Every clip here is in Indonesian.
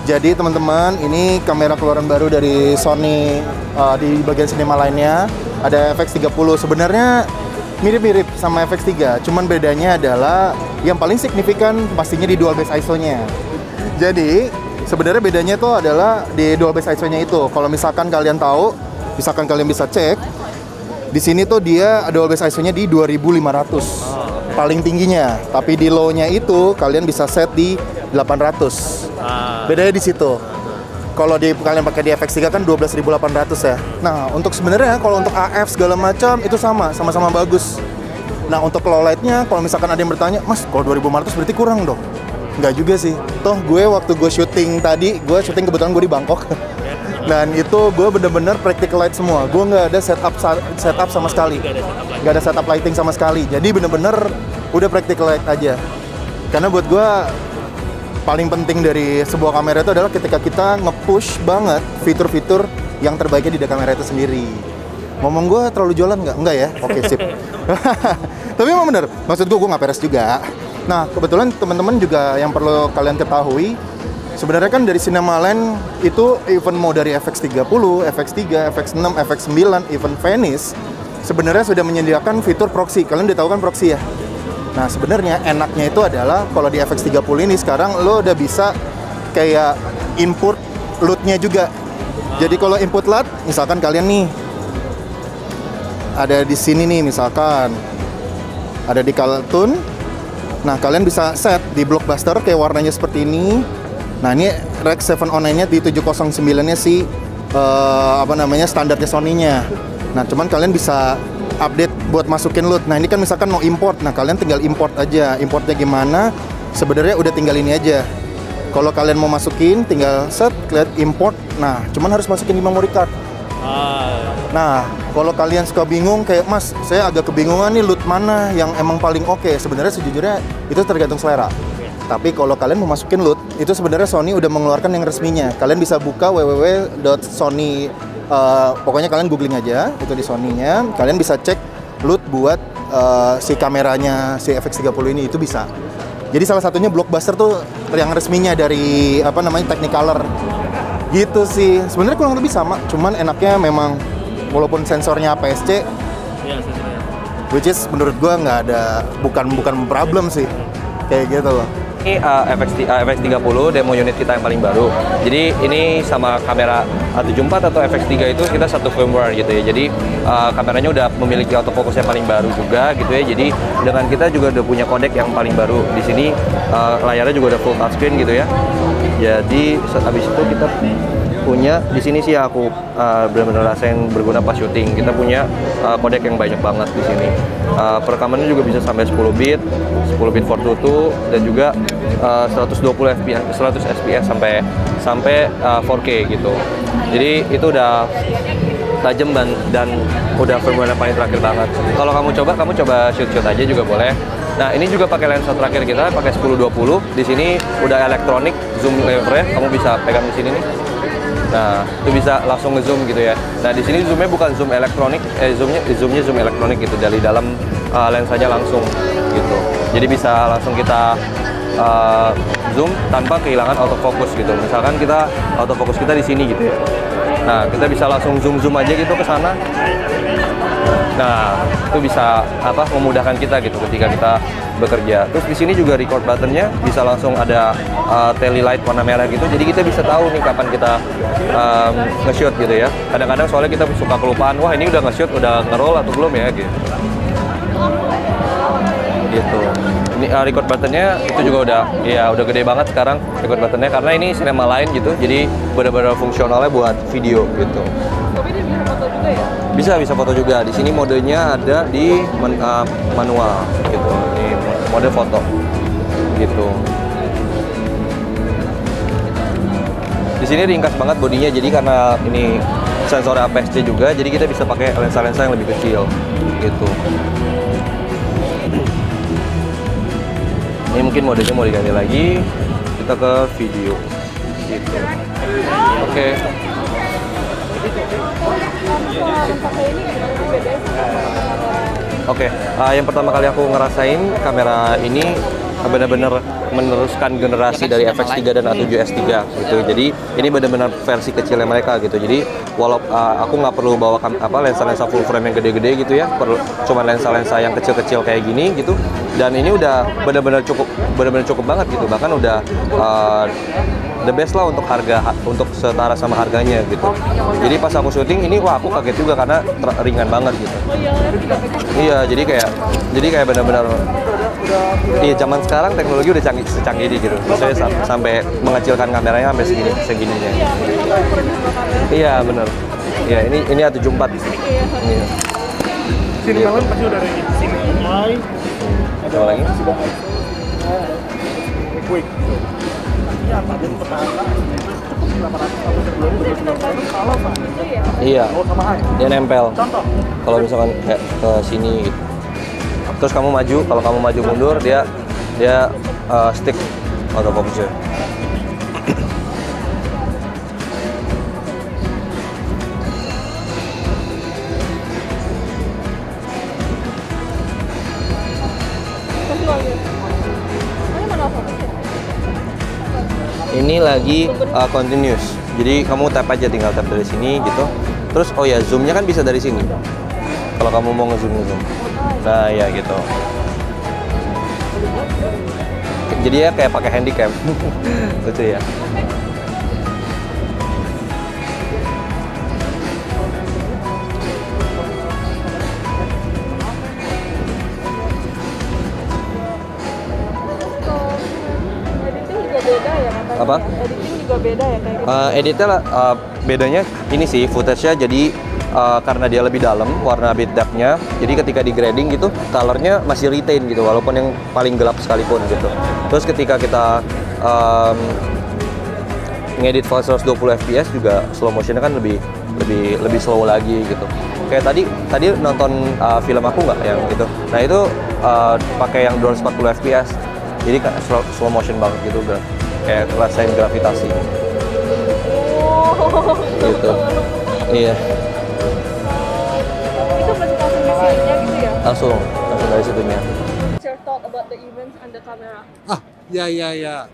Jadi teman-teman, ini kamera keluaran baru dari Sony. Di bagian sinema lainnya ada FX30. Sebenarnya mirip-mirip sama FX3, cuman bedanya adalah yang paling signifikan pastinya di dual base ISO-nya. Jadi sebenarnya bedanya itu adalah di dual base ISO-nya itu. Kalau misalkan kalian tahu, misalkan kalian bisa cek, di sini tuh dia dual base ISO-nya di 2500 paling tingginya, tapi di low-nya itu kalian bisa set di 800. Bedanya di situ. Kalau kalian pakai di FX3 kan 12.800 ya. Nah, untuk sebenarnya kalau untuk AF segala macam itu sama-sama bagus. Nah, untuk low light-nya kalau misalkan ada yang bertanya, "Mas, kalau 2500 berarti kurang dong?" Nggak juga sih. Toh waktu gue syuting tadi, gue syuting kebetulan gue di Bangkok. Dan itu gue bener-bener practical light semua. Gue nggak ada setup sama sekali. Nggak ada setup lighting sama sekali. Jadi bener-bener udah practical light aja. Karena buat gue paling penting dari sebuah kamera itu adalah ketika kita nge-push banget fitur-fitur yang terbaiknya di kamera itu sendiri. Ngomong gue terlalu jualan nggak? Enggak ya? Oke, sip. Tapi emang bener, maksud gue nggak peres juga. Nah, kebetulan teman-teman juga yang perlu kalian ketahui, sebenarnya kan dari Cinema-Line itu even mau dari FX30, FX3, FX6, FX9, even Venice sebenarnya sudah menyediakan fitur proxy. Kalian udah tahu kan proxy ya? Nah, sebenarnya enaknya itu adalah kalau di FX30 ini sekarang lo udah bisa kayak input LUT-nya juga. Jadi kalau input LUT, misalkan kalian nih ada di sini nih, misalkan ada di Carlton. Nah, kalian bisa set di Blockbuster kayak warnanya seperti ini. Nah, ini Rec 709-nya di 709-nya sih standarnya Sony-nya. Nah, cuman kalian bisa update buat masukin LUT. Nah, ini kan misalkan mau import. Nah, kalian tinggal import aja. Importnya gimana? Sebenarnya udah tinggal ini aja. Kalau kalian mau masukin, tinggal set, klik import. Nah, cuman harus masukin di memory card. Nah, kalau kalian suka bingung, kayak Mas, saya agak kebingungan nih LUT mana yang emang paling oke. Sebenarnya sejujurnya itu tergantung selera. Tapi kalau kalian mau masukin LUT, itu sebenarnya Sony udah mengeluarkan yang resminya. Kalian bisa buka www.sony. Pokoknya kalian googling aja itu di Sony-nya. Kalian bisa cek LUT buat si kameranya si FX30 ini, itu bisa. Jadi salah satunya Blockbuster tuh yang resminya dari Technicolor. Gitu sih. Sebenarnya kurang lebih sama, cuman enaknya memang walaupun sensornya APS-C, which is menurut gua nggak ada, bukan problem sih. Kayak gitu loh. Ini FX30 demo unit kita yang paling baru. Jadi ini sama kamera A74 atau FX3 itu kita satu firmware gitu ya. Jadi kameranya udah memiliki autofocus yang paling baru juga gitu ya. Jadi dengan kita juga udah punya kodek yang paling baru. Di sini layarnya juga udah full touchscreen gitu ya. Jadi habis itu kita punya di sini sih aku benar-benar rasain berguna pas syuting. Kita punya kodek yang banyak banget di sini. Perekamannya juga bisa sampai 10 bit 422 dan juga 120 fps, 100 fps sampai 4K gitu. Jadi itu udah tajam dan udah firmware yang paling terakhir banget. Kalau kamu coba shoot aja juga boleh. Nah, ini juga pakai lensa terakhir kita, pakai 10-20. Di sini udah elektronik zoom lever-nya, kamu bisa pegang di sini nih. Nah, itu bisa langsung ngezoom gitu ya. Nah, di sini zoomnya bukan zoom elektronik, zoomnya zoom elektronik gitu, dari dalam lensanya langsung gitu. Jadi bisa langsung kita zoom tanpa kehilangan autofocus gitu. Misalkan kita autofocus kita di sini gitu ya. Nah, kita bisa langsung zoom aja gitu ke sana. Nah, itu bisa memudahkan kita gitu ketika kita bekerja. Terus di sini juga record buttonnya bisa langsung ada tele light warna merah gitu. Jadi kita bisa tahu nih kapan kita nge-shoot gitu ya. Kadang-kadang soalnya kita suka kelupaan, wah ini udah nge-shoot, udah nge-roll atau belum ya gitu. Gitu. Ini record buttonnya itu juga udah gede banget sekarang record buttonnya, karena ini Cinema-Line gitu. Jadi benar-benar fungsionalnya buat video gitu. Tapi dia bisa foto juga ya? Bisa foto juga. Di sini modenya ada di manual gitu. Ini mode foto gitu. Di sini ringkas banget bodinya, jadi karena ini sensor APS-C juga, jadi kita bisa pakai lensa-lensa yang lebih kecil gitu. Ini mungkin modenya mau diganti lagi, kita ke video gitu. Oke. Oke, yang pertama kali aku ngerasain kamera ini benar-benar meneruskan generasi dari FX3 dan A7S3 gitu. Jadi ini benar-benar versi kecilnya mereka gitu. Jadi aku nggak perlu bawa lensa-lensa full frame yang gede-gede gitu ya, perlu cuma lensa-lensa yang kecil-kecil kayak gini gitu. Dan ini udah benar-benar cukup banget gitu. Bahkan udah the best lah untuk setara sama harganya gitu. Jadi pas aku syuting ini wah aku kaget juga karena ringan banget gitu. Iya, jadi kayak benar-benar iya zaman sekarang teknologi udah secanggih ini gitu. Maksudnya sampai mengecilkan kameranya sampai segininya. Iya, benar. Iya, ini A74. Iya. Sini kalian pasti udah ready. Sini mulai. Ada lagi? Quick. Ya, tadi pertama iya, dia nempel. Contoh. Kalau misalkan kayak ke sini gitu. Terus kamu maju, kalau kamu maju mundur dia stick autofocusnya. Ini lagi continuous. Jadi kamu tap aja, tinggal tap dari sini gitu. Terus oh ya zoomnya kan bisa dari sini. Kalau kamu mau ngezoom. Nah ya gitu. Jadi ya kayak pakai handycam. Lucu ya. Apa? Editing juga beda ya kayak gitu. Editnya bedanya ini sih footage-nya jadi karena dia lebih dalam warna bit depth-nya, jadi ketika di grading gitu color-nya masih retain gitu walaupun yang paling gelap sekalipun gitu. Terus ketika kita ngedit file 120 fps juga slow motion-nya kan lebih slow lagi gitu. Kayak tadi nonton film aku nggak yang gitu. Nah itu pakai yang drone 40 fps. Jadi slow motion banget gitu udah. Kayak rasain gravitasi gitu. Iya. Itu presentasi mesinnya gitu ya? Langsung dari situnya. What's your thought about the event and the camera? Yeah.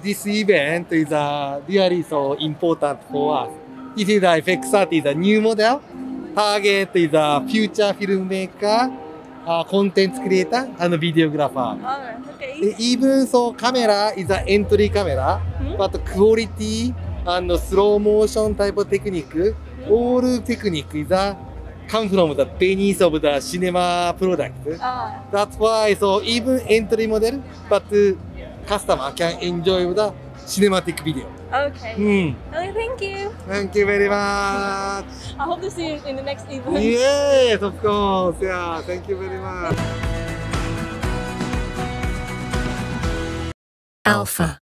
This event is really so important for us. This is the FX30, the new model. Target is a future filmmaker, content creator, and videographer. Okay. Even so, camera is an entry camera, but quality and slow motion type of technique, all technique is come from the beneath of the cinema product. That's why so even entry model, but customer can enjoy the cinematic video. Okay. Okay, thank you. Thank you very much. I hope to see you in the next event. Yes, of course. Yeah, thank you very much. Alpha.